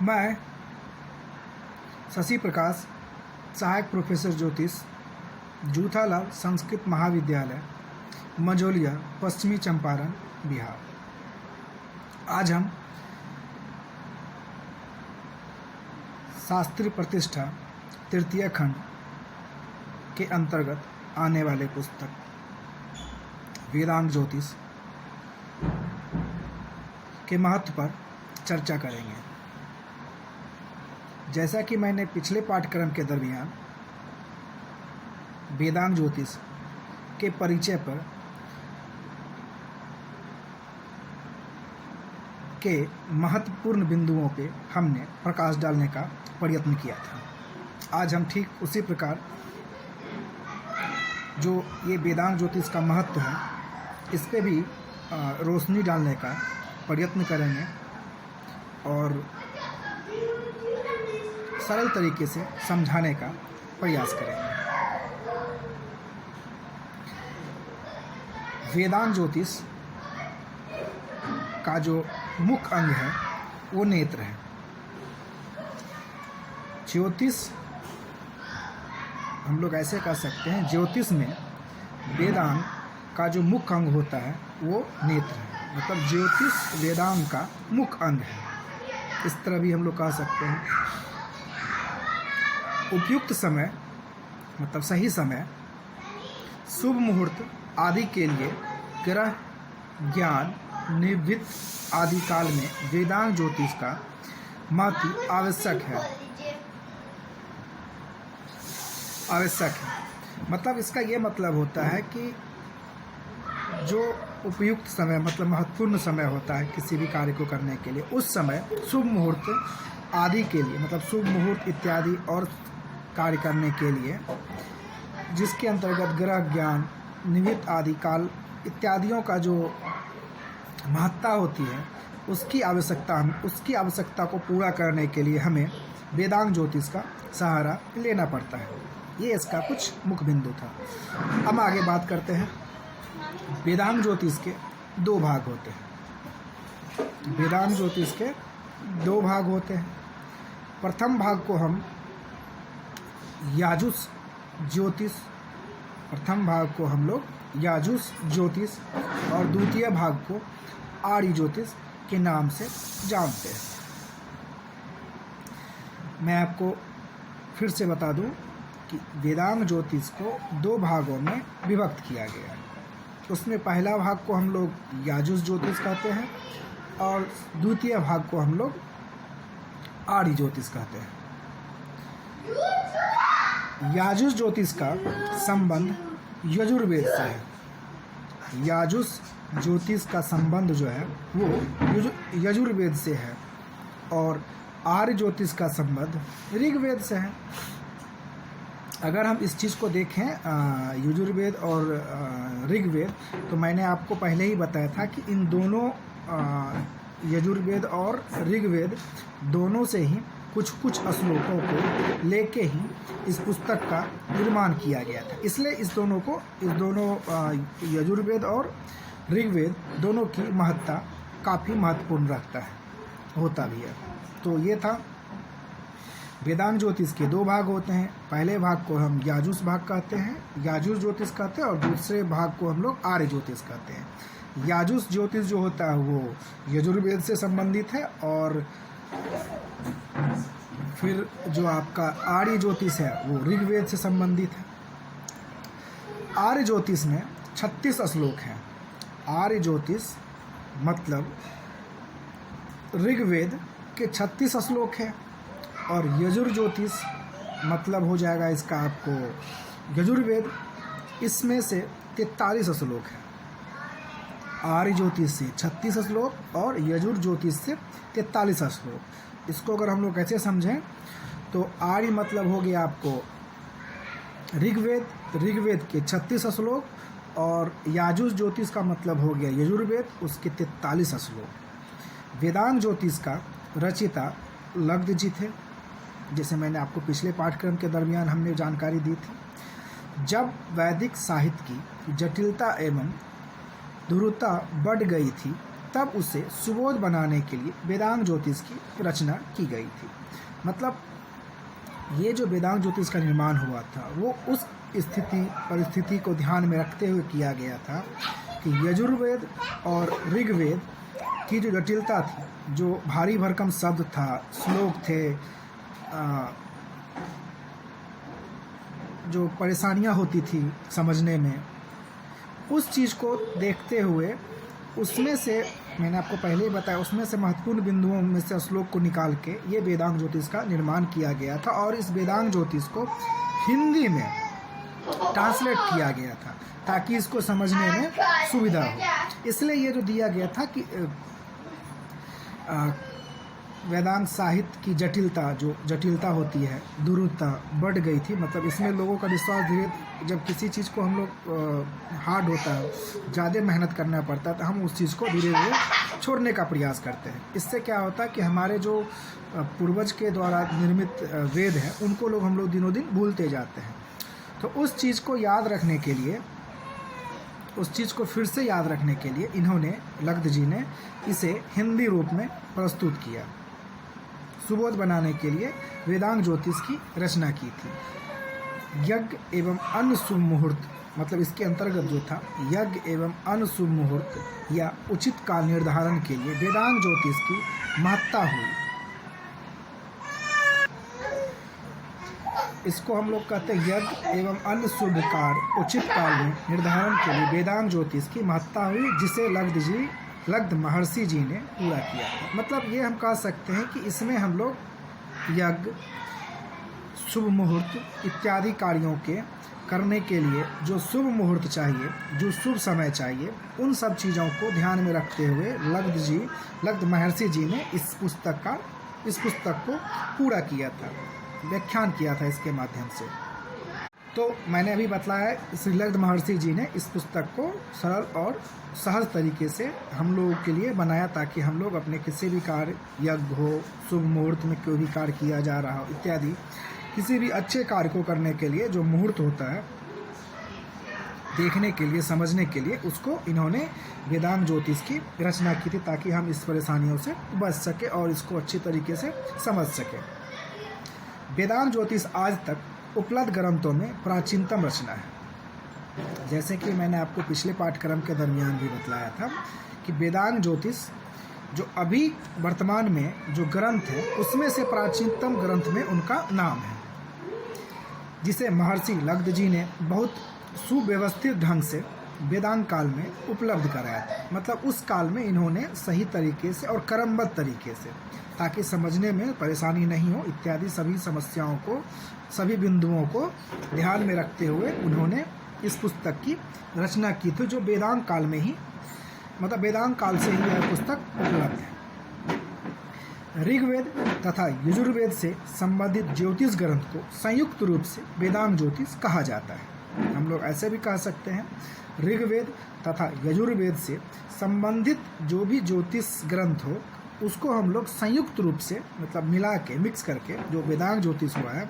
मैं शशि प्रकाश, सहायक प्रोफेसर ज्योतिष, जूथालाल संस्कृत महाविद्यालय, मझौलिया, पश्चिमी चंपारण, बिहार। आज हम शास्त्री प्रतिष्ठा तृतीय खंड के अंतर्गत आने वाले पुस्तक वेदांग ज्योतिष के महत्व पर चर्चा करेंगे। जैसा कि मैंने पिछले पाठ्यक्रम के दरमियान वेदांग ज्योतिष के परिचय पर के महत्वपूर्ण बिंदुओं पे हमने प्रकाश डालने का प्रयत्न किया था। आज हम ठीक उसी प्रकार जो ये वेदांग ज्योतिष का महत्व है इस पे भी रोशनी डालने का प्रयत्न करेंगे और सरल तरीके से समझाने का प्रयास करेंगे। वेदांग ज्योतिष का जो मुख्य अंग है वो नेत्र है। ज्योतिष हम लोग ऐसे कह सकते हैं, ज्योतिष में वेदांग का जो मुख्य अंग होता है वो नेत्र है। मतलब ज्योतिष वेदांग का मुख्य अंग है, इस तरह भी हम लोग कह सकते हैं। उपयुक्त समय मतलब सही समय, शुभ मुहूर्त आदि के लिए ग्रह ज्ञान निवृत्त आदि काल में वेदांग ज्योतिष का महत्व आवश्यक है। मतलब इसका ये मतलब होता है कि जो उपयुक्त समय मतलब महत्वपूर्ण समय होता है किसी भी कार्य को करने के लिए, उस समय शुभ मुहूर्त आदि के लिए मतलब शुभ मुहूर्त इत्यादि और कार्य करने के लिए जिसके अंतर्गत ग्रह ज्ञान निवृत्त आदि काल इत्यादियों का जो महत्ता होती है उसकी आवश्यकता को पूरा करने के लिए हमें वेदांग ज्योतिष का सहारा लेना पड़ता है। ये इसका कुछ मुख्य बिंदु था। अब आगे बात करते हैं। वेदांग ज्योतिष के दो भाग होते हैं। वेदांग ज्योतिष के दो भाग होते हैं। प्रथम भाग को हम याजुष ज्योतिष और द्वितीय भाग को आर्य ज्योतिष के नाम से जानते हैं। मैं आपको फिर से बता दूं कि वेदांग ज्योतिष को दो भागों में विभक्त किया गया है। उसमें पहला भाग को हम लोग याजुष ज्योतिष कहते हैं और द्वितीय भाग को हम लोग आर्य ज्योतिष कहते हैं। याजुष ज्योतिष का संबंध यजुर्वेद से है। याजुष ज्योतिष का संबंध जो है वो यजुर्वेद से है और आर्य ज्योतिष का संबंध ऋग्वेद से है। अगर हम इस चीज़ को देखें यजुर्वेद और ऋग्वेद, तो मैंने आपको पहले ही बताया था कि इन दोनों यजुर्वेद और ऋग्वेद दोनों से ही कुछ श्लोकों को लेके ही इस पुस्तक का निर्माण किया गया था। इसलिए इस दोनों यजुर्वेद और ऋग्वेद दोनों की महत्ता काफ़ी महत्वपूर्ण होता भी है। तो ये था वेदांग ज्योतिष के दो भाग होते हैं। पहले भाग को हम याजुष भाग कहते हैं, याजुष ज्योतिष कहते हैं, और दूसरे भाग को हम लोग आर्य ज्योतिष कहते हैं। याजुष ज्योतिष जो होता है वो यजुर्वेद से संबंधित है और फिर जो आपका आर्य ज्योतिष है वो ऋग्वेद से संबंधित है। आर्य ज्योतिष में 36 श्लोक हैं। आर्य ज्योतिष मतलब ऋग्वेद के 36 श्लोक है और यजुर ज्योतिष मतलब हो जाएगा इसका आपको यजुर्वेद, इसमें से 43 श्लोक है। आर्य ज्योतिष से 36 श्लोक और यजुर ज्योतिष से 43 श्लोक। इसको अगर हम लोग कैसे समझें तो आर्य मतलब हो गया आपको ऋग्वेद के 36 श्लोक और याजुष ज्योतिष का मतलब हो गया यजुर्वेद, उसके 43 श्लोक। वेदांग ज्योतिष का रचिता लग्न जी थे, जैसे मैंने आपको पिछले पाठ्यक्रम के दरमियान हमने जानकारी दी थी। जब वैदिक साहित्य की जटिलता एवं धुरता बढ़ गई थी तब उसे सुबोध बनाने के लिए वेदांग ज्योतिष की रचना की गई थी। मतलब ये जो वेदांग ज्योतिष का निर्माण हुआ था वो उस परिस्थिति को ध्यान में रखते हुए किया गया था कि यजुर्वेद और ऋग्वेद की जो जटिलता थी, जो भारी भरकम शब्द था, श्लोक थे, जो परेशानियां होती थी समझने में, उस चीज़ को देखते हुए उसमें से, मैंने आपको पहले ही बताया, उसमें से महत्वपूर्ण बिंदुओं में से श्लोक को निकाल के ये वेदांग ज्योतिष का निर्माण किया गया था और इस वेदांग ज्योतिष को हिंदी में ट्रांसलेट किया गया था ताकि इसको समझने में सुविधा हो। इसलिए ये जो दिया गया था कि वेदांत साहित्य की जटिलता होती है, दुरूहता बढ़ गई थी। मतलब इसमें लोगों का विश्वास धीरे, जब किसी चीज़ को हम लोग हार्ड होता है, ज़्यादा मेहनत करना पड़ता है, तो हम उस चीज़ को धीरे धीरे छोड़ने का प्रयास करते हैं। इससे क्या होता है कि हमारे जो पूर्वज के द्वारा निर्मित वेद हैं उनको हम लोग दिनों दिन भूलते जाते हैं। तो उस चीज़ को याद रखने के लिए, उस चीज़ को फिर से याद रखने के लिए इन्होंने, लग्ध जी ने इसे हिंदी रूप में प्रस्तुत किया। सुबोध बनाने के लिए वेदांग ज्योतिष की रचना की थी। यज्ञ एवं अन्य शुभ मुहूर्त, मतलब इसके अंतर्गत जो था यज्ञ एवं अन्य शुभ मुहूर्त या उचित काल निर्धारण के लिए वेदांग ज्योतिष की महत्ता हुई। इसको हम लोग कहते हैं यज्ञ एवं अन्य शुभ कार्य उचित काल में निर्धारण के लिए वेदांग ज्योतिष की महत्ता हुई, जिसे लग्ध महर्षि जी ने पूरा किया। मतलब ये हम कह सकते हैं कि इसमें हम लोग यज्ञ, शुभ मुहूर्त इत्यादि कार्यों के करने के लिए जो शुभ मुहूर्त चाहिए, जो शुभ समय चाहिए, उन सब चीज़ों को ध्यान में रखते हुए लग्ध महर्षि जी ने इस पुस्तक को पूरा किया था, व्याख्यान किया था इसके माध्यम से। तो मैंने अभी बतलाया, श्री लग्ध महर्षि जी ने इस पुस्तक को सरल और सहज तरीके से हम लोगों के लिए बनाया ताकि हम लोग अपने किसी भी कार्य, यज्ञ हो, शुभ मुहूर्त में कोई भी कार्य किया जा रहा हो इत्यादि, किसी भी अच्छे कार्य को करने के लिए जो मुहूर्त होता है, देखने के लिए, समझने के लिए, उसको इन्होंने वेदांग ज्योतिष की रचना की थी ताकि हम इस परेशानियों से बच सके और इसको अच्छी तरीके से समझ सकें। वेदांग ज्योतिष आज तक उपलब्ध ग्रंथों में प्राचीनतम रचना है। जैसे कि मैंने आपको पिछले पाठ्यक्रम के दरमियान भी बतलाया था कि वेदांग ज्योतिष जो अभी वर्तमान में जो ग्रंथ है उसमें से प्राचीनतम ग्रंथ में उनका नाम है, जिसे महर्षि लग्ध जी ने बहुत सुव्यवस्थित ढंग से वेदांग काल में उपलब्ध कराया था। मतलब उस काल में इन्होंने सही तरीके से और क्रमबद्ध तरीके से, ताकि समझने में परेशानी नहीं हो इत्यादि सभी समस्याओं को, सभी बिंदुओं को ध्यान में रखते हुए उन्होंने इस पुस्तक की रचना की थी, जो वेदांग काल में ही, मतलब वेदांग काल से ही यह पुस्तक उपलब्ध है। ऋग्वेद तथा यजुर्वेद से संबंधित ज्योतिष ग्रंथ को संयुक्त रूप से वेदांग ज्योतिष कहा जाता है। हम लोग ऐसे भी कह सकते हैं, ऋग्वेद तथा यजुर्वेद से संबंधित जो भी ज्योतिष ग्रंथ हो उसको हम लोग संयुक्त रूप से, मतलब मिला के, मिक्स करके जो वेदांग ज्योतिष हुआ है,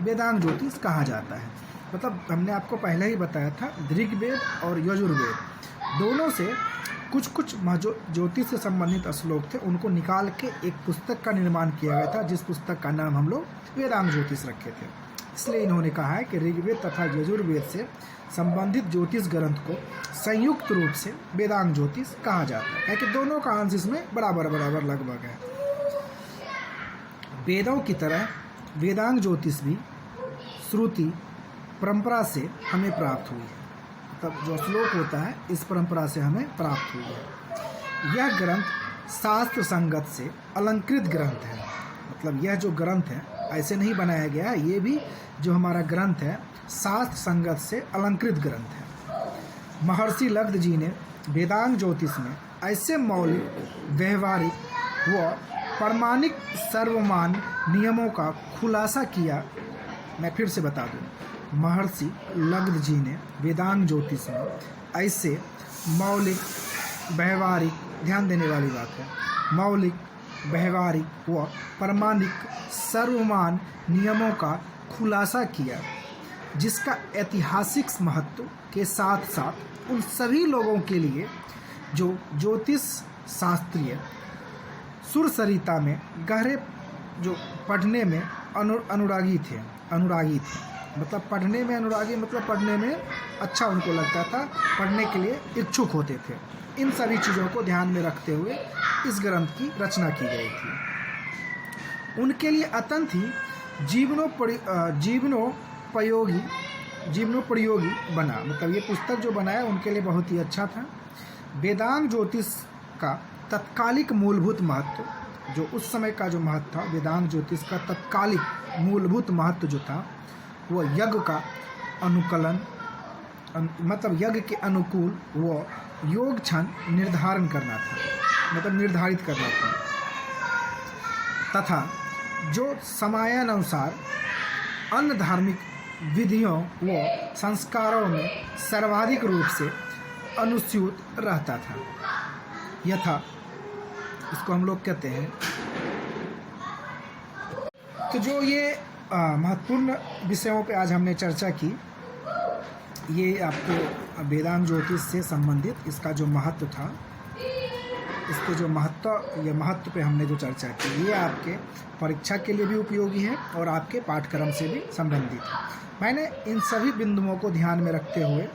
वेदांग ज्योतिष कहा जाता है। मतलब हमने आपको पहले ही बताया था, ऋग्वेद और यजुर्वेद दोनों से कुछ ज्योतिष से संबंधित श्लोक थे, उनको निकाल के एक पुस्तक का निर्माण किया गया था, जिस पुस्तक का नाम हम लोग वेदांग ज्योतिष रखे थे। इसलिए इन्होंने कहा है कि ऋग्वेद तथा यजुर्वेद से संबंधित ज्योतिष ग्रंथ को संयुक्त रूप से वेदांग ज्योतिष कहा जाता है, कि दोनों का अंश इसमें बराबर लगभग है। वेदों की तरह वेदांग ज्योतिष भी श्रुति परंपरा से हमें प्राप्त हुई है। मतलब जो श्लोक होता है इस परंपरा से हमें प्राप्त हुई है। यह ग्रंथ शास्त्र संगत से अलंकृत ग्रंथ है। मतलब यह जो ग्रंथ है ऐसे नहीं बनाया गया है, ये भी जो हमारा ग्रंथ है शास्त्र संगत से अलंकृत ग्रंथ है। महर्षि लग्ध जी ने वेदांग ज्योतिष में ऐसे मौलिक, व्यवहारिक व प्रमाणिक सर्वमान्य नियमों का खुलासा किया। मैं फिर से बता दूं, महर्षि लग्ध जी ने वेदांग ज्योतिष में ऐसे मौलिक, व्यवहारिक, ध्यान देने वाली बात है, मौलिक, व्यवहारिक व प्रमाणिक सर्वमान नियमों का खुलासा किया, जिसका ऐतिहासिक महत्व के साथ साथ उन सभी लोगों के लिए जो ज्योतिष शास्त्रीय सुर सरिता में गहरे जो पढ़ने में अनुरागी थे मतलब पढ़ने में अनुरागी मतलब पढ़ने में अच्छा उनको लगता था, पढ़ने के लिए इच्छुक होते थे। इन सभी चीज़ों को ध्यान में रखते हुए इस ग्रंथ की रचना की गई थी। उनके लिए अत्यंत ही जीवनोपयोगी बना, मतलब ये पुस्तक जो बनाया उनके लिए बहुत ही अच्छा था। वेदांग ज्योतिष का तत्कालिक मूलभूत महत्व, जो उस समय का जो महत्व था, वेदांग ज्योतिष का तत्कालिक मूलभूत महत्व जो था वो यज्ञ का अनुकलन मतलब यज्ञ के अनुकूल वो योग क्षण निर्धारित करना था तथा जो समयानुसार अन्य धार्मिक विधियों व संस्कारों में सर्वाधिक रूप से अनुस्यूत रहता था। यथा इसको हम लोग कहते हैं, तो जो ये महत्वपूर्ण विषयों पे आज हमने चर्चा की, ये आपको वेदांग ज्योतिष से संबंधित इसका जो महत्व था, इसके जो महत्व पे हमने जो चर्चा की, ये आपके परीक्षा के लिए भी उपयोगी है और आपके पाठ्यक्रम से भी संबंधित है। मैंने इन सभी बिंदुओं को ध्यान में रखते हुए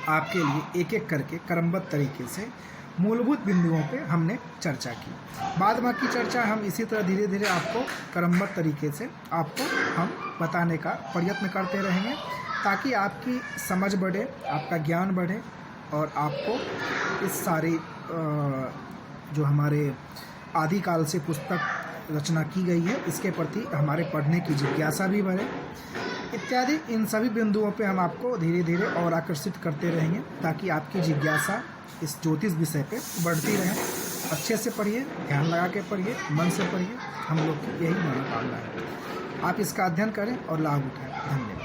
आपके लिए एक एक करके क्रमबद्ध तरीके से मूलभूत बिंदुओं पे हमने चर्चा की। बाद बाकी चर्चा हम इसी तरह धीरे धीरे आपको क्रमबद्ध तरीके से आपको हम बताने का प्रयत्न करते रहेंगे, ताकि आपकी समझ बढ़े, आपका ज्ञान बढ़े और आपको इस सारी जो हमारे आदिकाल से पुस्तक रचना की गई है इसके प्रति हमारे पढ़ने की जिज्ञासा भी बढ़े इत्यादि। इन सभी बिंदुओं पे हम आपको धीरे धीरे और आकर्षित करते रहेंगे, ताकि आपकी जिज्ञासा इस ज्योतिष विषय पे बढ़ती रहे। अच्छे से पढ़िए, ध्यान लगा के पढ़िए, मन से पढ़िए, हम लोग की यही मनोकामना है। आप इसका अध्ययन करें और लाभ उठाएं। धन्यवाद।